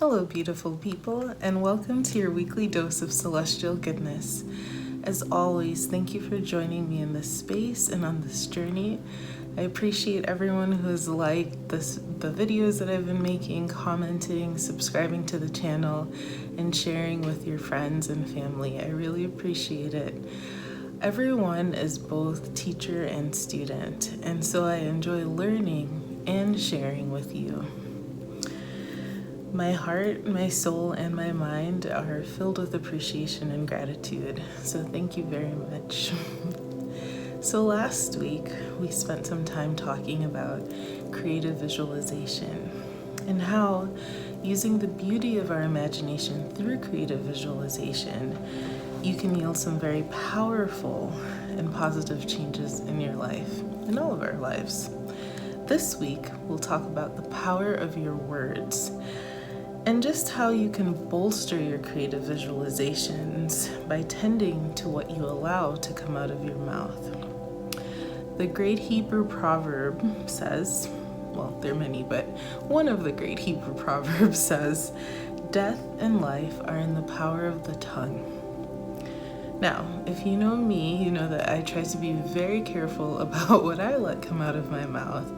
Hello, beautiful people, and welcome to your weekly dose of celestial goodness. As always, thank you for joining me in this space and on this journey. I appreciate everyone who has liked the videos that I've been making, commenting, subscribing to the channel, and sharing with your friends and family. I really appreciate it. Everyone is both teacher and student, and so I enjoy learning and sharing with you. My heart, my soul, and my mind are filled with appreciation and gratitude, so thank you very much. So last week, we spent some time talking about creative visualization and how using the beauty of our imagination through creative visualization, you can yield some very powerful and positive changes in your life, in all of our lives. This week, we'll talk about the power of your words and just how you can bolster your creative visualizations by tending to what you allow to come out of your mouth. The great Hebrew proverb says, well, there are many, but one of the great Hebrew proverbs says, "Death and life are in the power of the tongue." Now, if you know me, you know that I try to be very careful about what I let come out of my mouth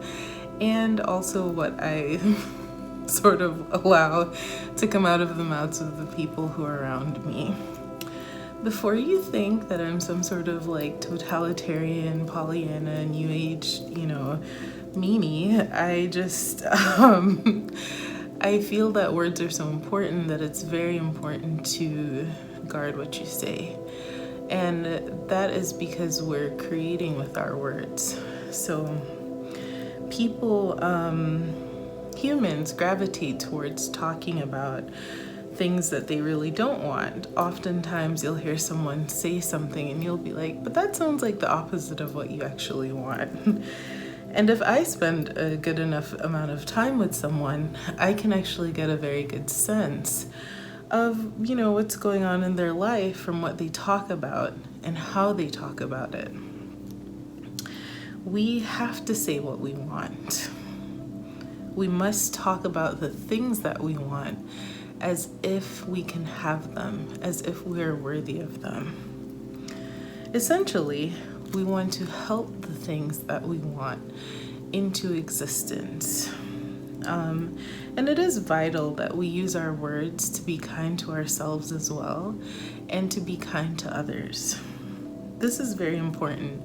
and also what I sort of allow to come out of the mouths of the people who are around me. Before you think that I'm some sort of like totalitarian, Pollyanna, New Age, meanie, I just, I feel that words are so important that it's very important to guard what you say. And that is because we're creating with our words. So people, humans gravitate towards talking about things that they really don't want. Oftentimes you'll hear someone say something and you'll be like, but that sounds like the opposite of what you actually want. And if I spend a good enough amount of time with someone, I can actually get a very good sense of, what's going on in their life from what they talk about and how they talk about it. We have to say what we want. We must talk about the things that we want as if we can have them, as if we are worthy of them. Essentially, we want to help the things that we want into existence. And it is vital that we use our words to be kind to ourselves as well and to be kind to others. This is very important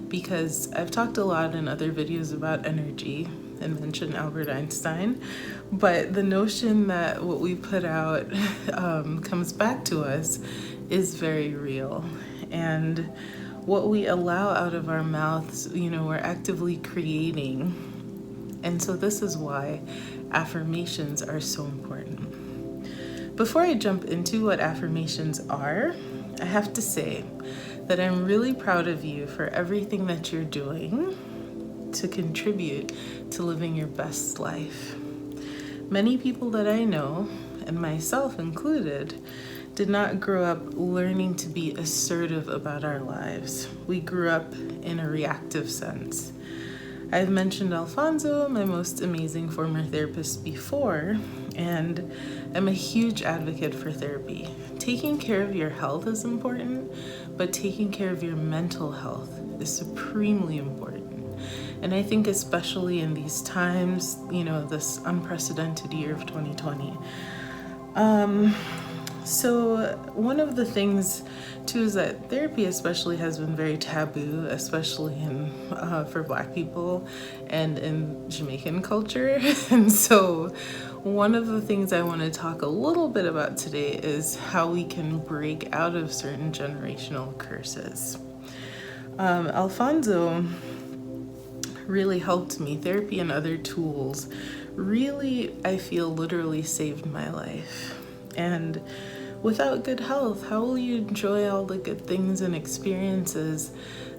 because I've talked a lot in other videos about energy and mentioned Albert Einstein, but the notion that what we put out comes back to us is very real. And what we allow out of our mouths, we're actively creating. And so this is why affirmations are so important. Before I jump into what affirmations are, I have to say that I'm really proud of you for everything that you're doing to contribute to living your best life. Many people that I know, and myself included, did not grow up learning to be assertive about our lives. We grew up in a reactive sense. I've mentioned Alfonso, my most amazing former therapist, before, and I'm a huge advocate for therapy. Taking care of your health is important, but taking care of your mental health is supremely important. And I think especially in these times, this unprecedented year of 2020. So one of the things too is that therapy especially has been very taboo, especially for Black people and in Jamaican culture. And so one of the things I want to talk a little bit about today is how we can break out of certain generational curses. Alfonso really helped me. Therapy and other tools really, I feel, literally saved my life. And without good health, how will you enjoy all the good things and experiences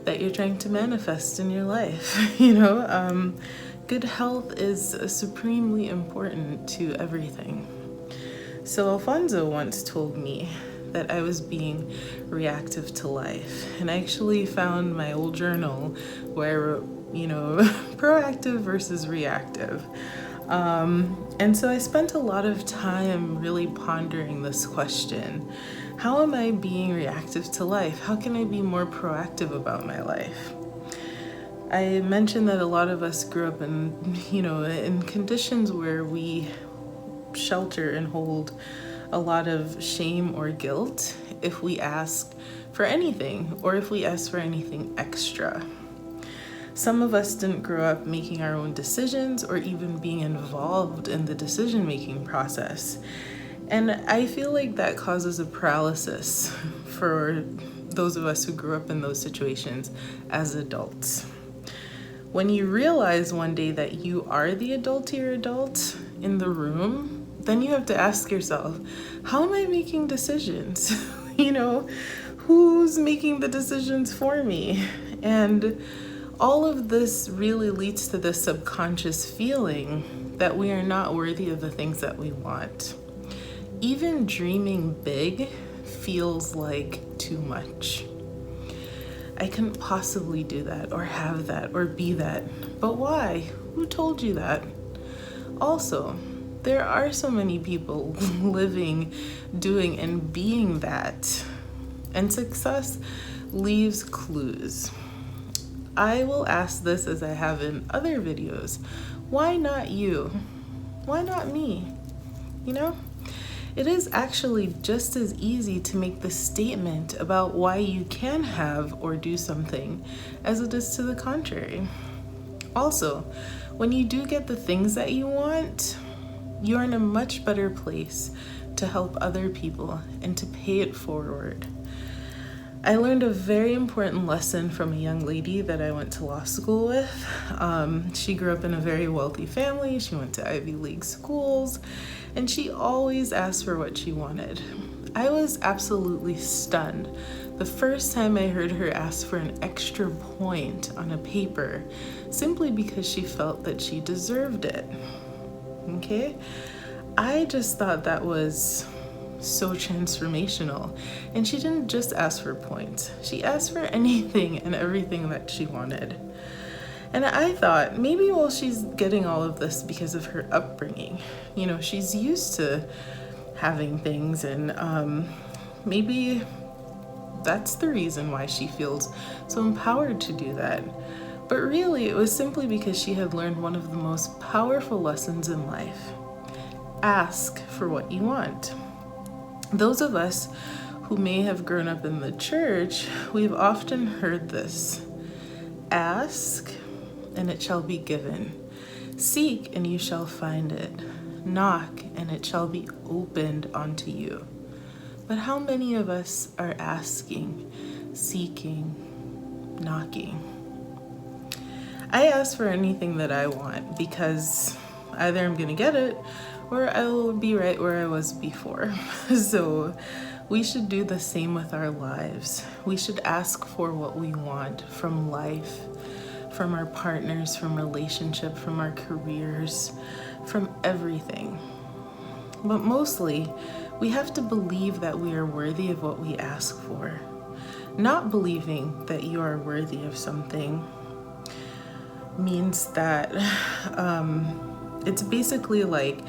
that you're trying to manifest in your life? Good health is supremely important to everything. So Alfonso once told me that I was being reactive to life. And I actually found my old journal where proactive versus reactive. And so I spent a lot of time really pondering this question. How am I being reactive to life? How can I be more proactive about my life? I mentioned that a lot of us grew up in conditions where we shelter and hold a lot of shame or guilt if we ask for anything or if we ask for anything extra. Some of us didn't grow up making our own decisions or even being involved in the decision-making process. And I feel like that causes a paralysis for those of us who grew up in those situations as adults. When you realize one day that you are the adultier adult in the room, then you have to ask yourself, how am I making decisions? Who's making the decisions for me? And all of this really leads to this subconscious feeling that we are not worthy of the things that we want. Even dreaming big feels like too much. I couldn't possibly do that or have that or be that. But why? Who told you that? Also, there are so many people living, doing, and being that. And success leaves clues. I will ask this as I have in other videos. Why not you? Why not me? It is actually just as easy to make the statement about why you can have or do something as it is to the contrary. Also, when you do get the things that you want, you're in a much better place to help other people and to pay it forward. I learned a very important lesson from a young lady that I went to law school with. She grew up in a very wealthy family. She went to Ivy League schools, and she always asked for what she wanted. I was absolutely stunned the first time I heard her ask for an extra point on a paper simply because she felt that she deserved it. Okay? I just thought that was so transformational. And she didn't just ask for points. She asked for anything and everything that she wanted. And I thought maybe she's getting all of this because of her upbringing. She's used to having things, and maybe that's the reason why she feels so empowered to do that. But really, it was simply because she had learned one of the most powerful lessons in life. Ask for what you want. Those of us who may have grown up in the church, we've often heard this. Ask, and it shall be given. Seek, and you shall find it. Knock, and it shall be opened unto you. But how many of us are asking, seeking, knocking? I ask for anything that I want because either I'm going to get it or I'll be right where I was before. So we should do the same with our lives. We should ask for what we want from life, from our partners, from relationship, from our careers, from everything. But mostly, we have to believe that we are worthy of what we ask for. Not believing that you are worthy of something means that it's basically like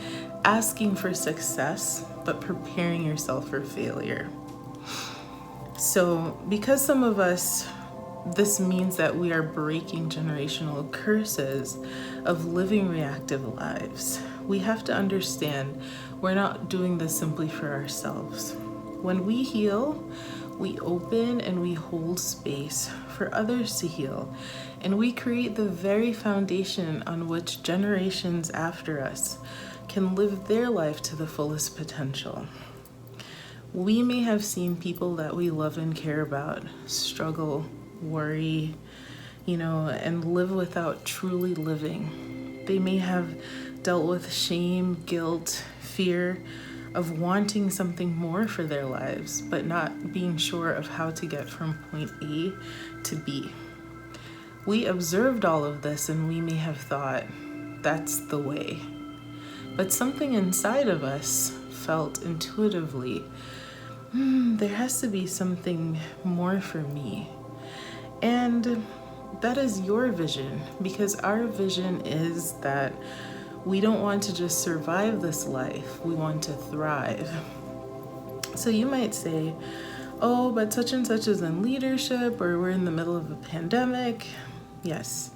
asking for success, but preparing yourself for failure. So because some of us, this means that we are breaking generational curses of living reactive lives. We have to understand we're not doing this simply for ourselves. When we heal, we open and we hold space for others to heal, and we create the very foundation on which generations after us can live their life to the fullest potential. We may have seen people that we love and care about struggle, worry, and live without truly living. They may have dealt with shame, guilt, fear of wanting something more for their lives, but not being sure of how to get from point A to B. We observed all of this and we may have thought, that's the way. But something inside of us felt intuitively, there has to be something more for me. And that is your vision, because our vision is that we don't want to just survive this life, we want to thrive. So you might say, oh, but such and such is in leadership, or we're in the middle of a pandemic. Yes,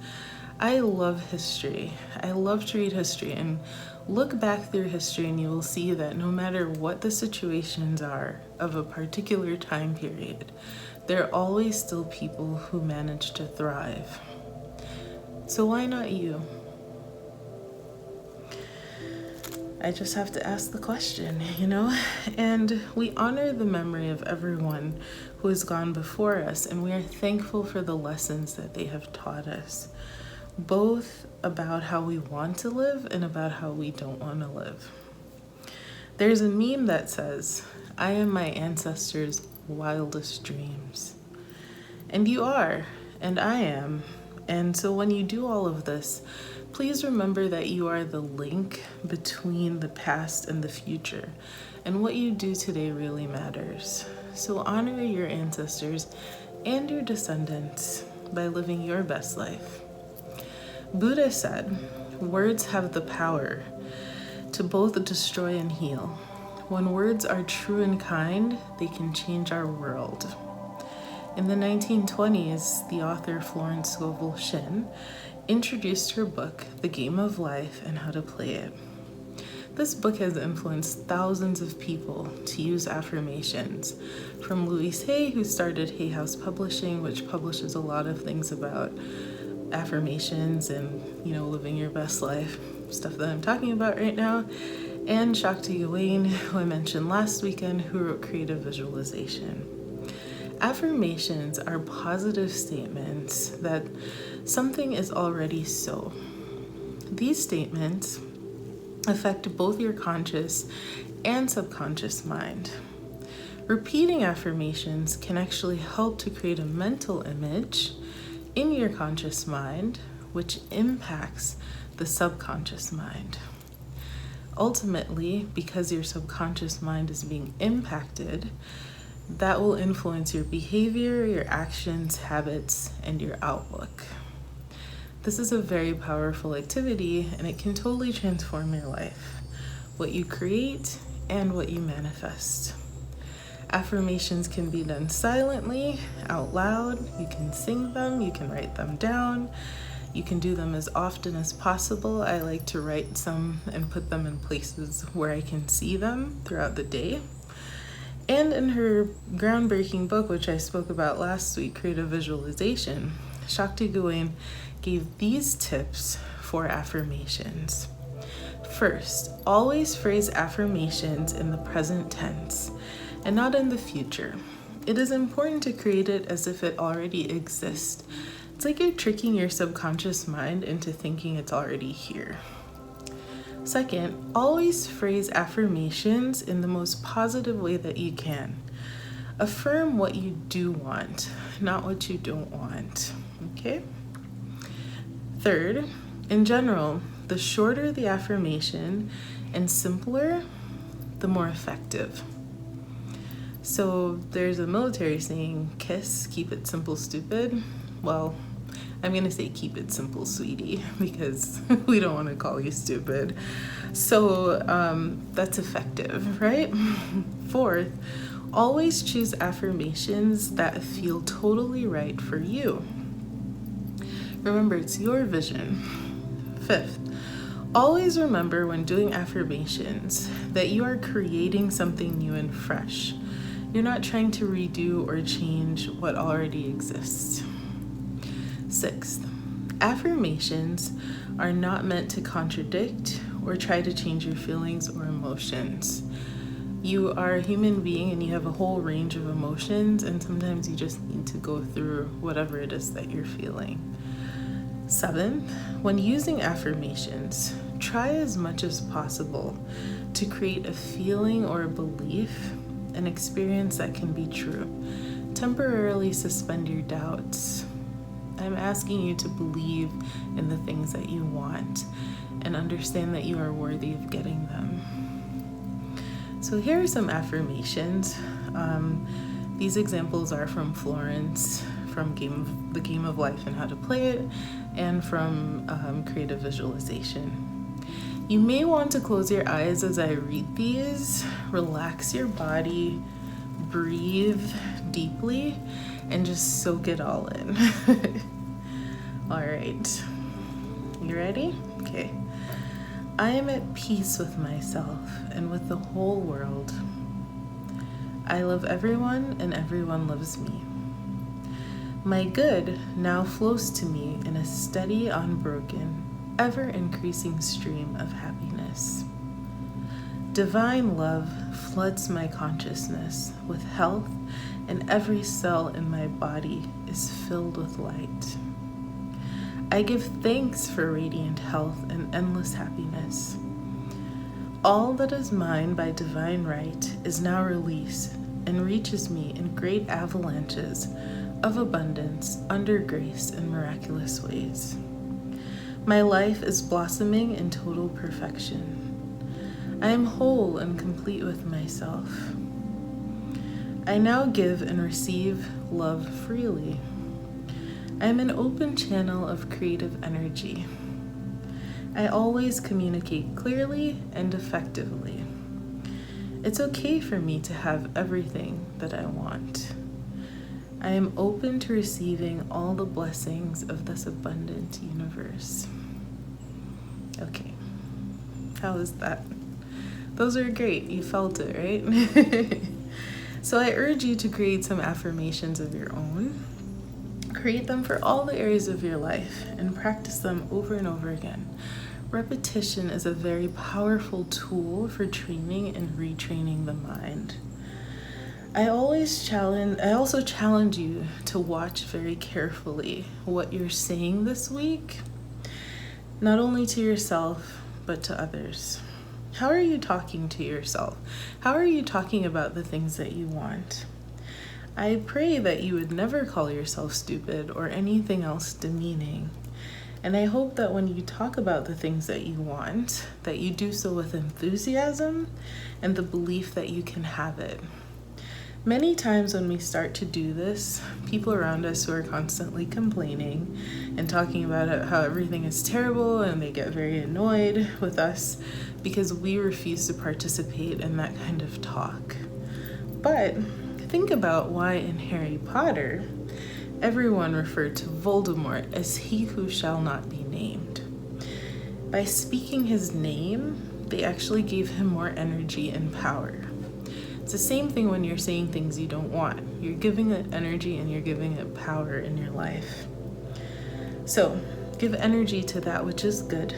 I love history. I love to read history and look back through history, and you will see that no matter what the situations are of a particular time period, there are always still people who manage to thrive. So why not you? I just have to ask the question, And we honor the memory of everyone who has gone before us, and we are thankful for the lessons that they have taught us, both about how we want to live and about how we don't want to live. There's a meme that says, I am my ancestors' wildest dreams. And you are, and I am. And so when you do all of this, please remember that you are the link between the past and the future. And what you do today really matters. So honor your ancestors and your descendants by living your best life. Buddha said, words have the power to both destroy and heal. When words are true and kind, they can change our world. In the 1920s, the author Florence Scovel Shinn introduced her book, The Game of Life and How to Play It. This book has influenced thousands of people to use affirmations, from Louise Hay, who started Hay House Publishing, which publishes a lot of things about affirmations and, living your best life, stuff that I'm talking about right now, and Shakti Gawain, who I mentioned last weekend, who wrote Creative Visualization. Affirmations are positive statements that something is already so. These statements affect both your conscious and subconscious mind. Repeating affirmations can actually help to create a mental image in your conscious mind, which impacts the subconscious mind. Ultimately, because your subconscious mind is being impacted, that will influence your behavior, your actions, habits, and your outlook. This is a very powerful activity, and it can totally transform your life, what you create and what you manifest. Affirmations can be done silently, out loud. You can sing them, you can write them down. You can do them as often as possible. I like to write some and put them in places where I can see them throughout the day. And in her groundbreaking book, which I spoke about last week, Creative Visualization, Shakti Gawain gave these tips for affirmations. First, always phrase affirmations in the present tense and not in the future. It is important to create it as if it already exists. It's like you're tricking your subconscious mind into thinking it's already here. Second, always phrase affirmations in the most positive way that you can. Affirm what you do want, not what you don't want, okay? Third, in general, the shorter the affirmation and simpler, the more effective. So there's a military saying, KISS, keep it simple, stupid. Well, I'm gonna say keep it simple, sweetie, because we don't wanna call you stupid. So that's effective, right? Fourth, always choose affirmations that feel totally right for you. Remember, it's your vision. Fifth, always remember when doing affirmations that you are creating something new and fresh. You're not trying to redo or change what already exists. Sixth, affirmations are not meant to contradict or try to change your feelings or emotions. You are a human being and you have a whole range of emotions, and sometimes you just need to go through whatever it is that you're feeling. Seventh, when using affirmations, try as much as possible to create a feeling or a belief, an experience that can be true. Temporarily suspend your doubts. I'm asking you to believe in the things that you want and understand that you are worthy of getting them. So here are some affirmations. These examples are from Florence from the game of life and how to play it, and from creative visualization. You may want to close your eyes as I read these, relax your body, breathe deeply, and just soak it all in. All right, you ready? Okay. I am at peace with myself and with the whole world. I love everyone and everyone loves me. My good now flows to me in a steady, unbroken, ever-increasing stream of happiness. Divine love floods my consciousness with health, and every cell in my body is filled with light. I give thanks for radiant health and endless happiness. All that is mine by divine right is now released and reaches me in great avalanches of abundance under grace in miraculous ways. My life is blossoming in total perfection. I am whole and complete with myself. I now give and receive love freely. I am an open channel of creative energy. I always communicate clearly and effectively. It's okay for me to have everything that I want. I am open to receiving all the blessings of this abundant universe. Okay, how is that? Those are great. You felt it, right? So I urge you to create some affirmations of your own. Create them for all the areas of your life and practice them over and over again. Repetition is a very powerful tool for training and retraining the mind. I also challenge you to watch very carefully what you're saying this week, not only to yourself, but to others. How are you talking to yourself? How are you talking about the things that you want? I pray that you would never call yourself stupid or anything else demeaning. And I hope that when you talk about the things that you want, that you do so with enthusiasm and the belief that you can have it. Many times when we start to do this, people around us who are constantly complaining and talking about how everything is terrible, and they get very annoyed with us because we refuse to participate in that kind of talk. But think about why in Harry Potter, everyone referred to Voldemort as he who shall not be named. By speaking his name, they actually gave him more energy and power. It's the same thing when you're saying things you don't want. You're giving it energy and you're giving it power in your life. So give energy to that which is good,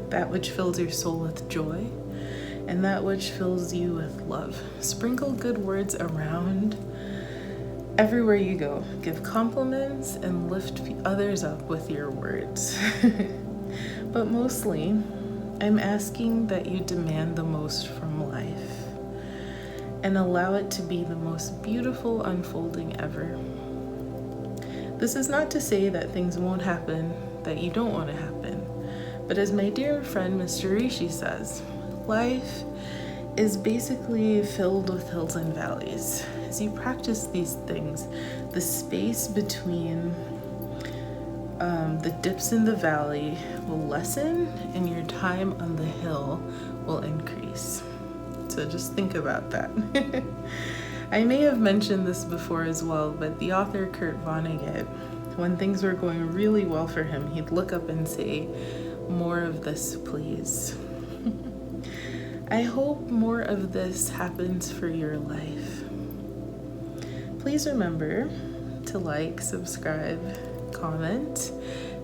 that which fills your soul with joy, and that which fills you with love. Sprinkle good words around everywhere you go. Give compliments and lift others up with your words. But mostly, I'm asking that you demand the most from life and allow it to be the most beautiful unfolding ever. This is not to say that things won't happen that you don't want to happen, but as my dear friend Mr. Rishi says, life is basically filled with hills and valleys. As you practice these things, the space between the dips in the valley will lessen and your time on the hill will increase. So just think about that. I may have mentioned this before as well, but the author Kurt Vonnegut, when things were going really well for him, he'd look up and say, "More of this, please." I hope more of this happens for your life. Please remember to like, subscribe, comment,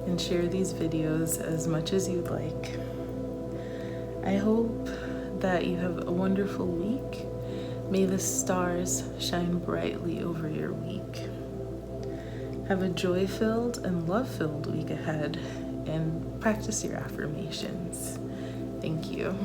and share these videos as much as you'd like. I hope that you have a wonderful week. May the stars shine brightly over your week. Have a joy-filled and love-filled week ahead, and practice your affirmations. Thank you.